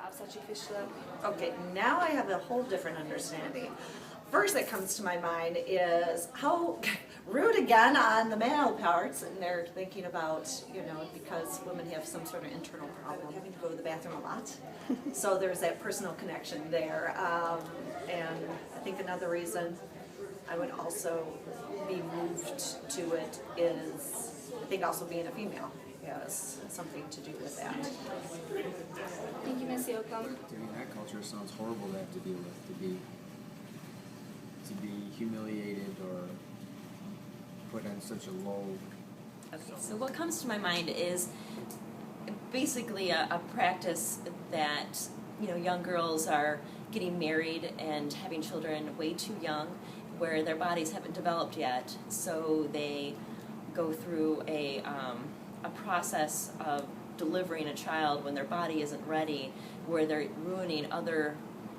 obstetric fistula? Okay, now I have a whole different understanding. First that comes to my mind is how rude again on the male parts, and they're thinking about, because women have some sort of internal problem, having to go to the bathroom a lot. So there's that personal connection there. And I think another reason I would also be moved to it is, I think also being a female has something to do with that. Thank you, Ms. Yoakum. In that culture, sounds horrible to have to deal with, to be humiliated or put on such a low. Okay, so what comes to my mind is basically a practice that young girls are getting married and having children way too young, where their bodies haven't developed yet, so they go through a process of delivering a child when their body isn't ready, where they're ruining other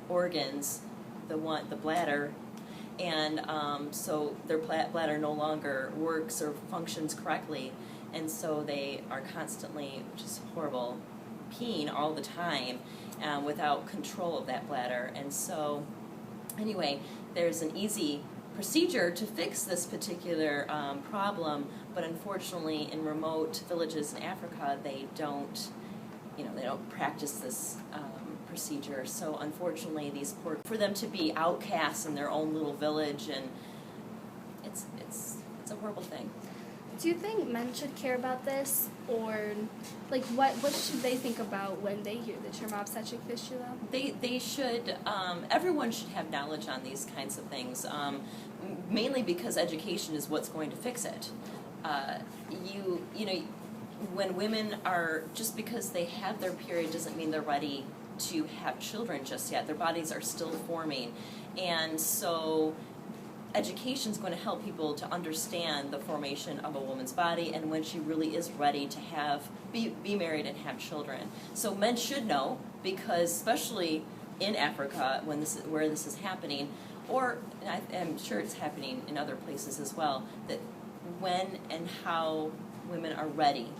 organs, the bladder, and so their bladder no longer works or functions correctly, and so they are constantly, which is horrible, peeing all the time without control of that bladder. And so anyway, there's an easy procedure to fix this particular problem, but unfortunately in remote villages in Africa they don't practice this procedure. So unfortunately for them to be outcasts in their own little village, and it's a horrible thing. Do you think men should care about this, or what should they think about when they hear the term obstetric fistula? They should, everyone should have knowledge on these kinds of things, mainly because education is what's going to fix it. When women are, just because they have their period doesn't mean they're ready to have children just yet. Their bodies are still forming, and so education is going to help people to understand the formation of a woman's body and when she really is ready to be married and have children. So men should know, because especially in Africa where this is happening, or I'm sure it's happening in other places as well, that when and how women are ready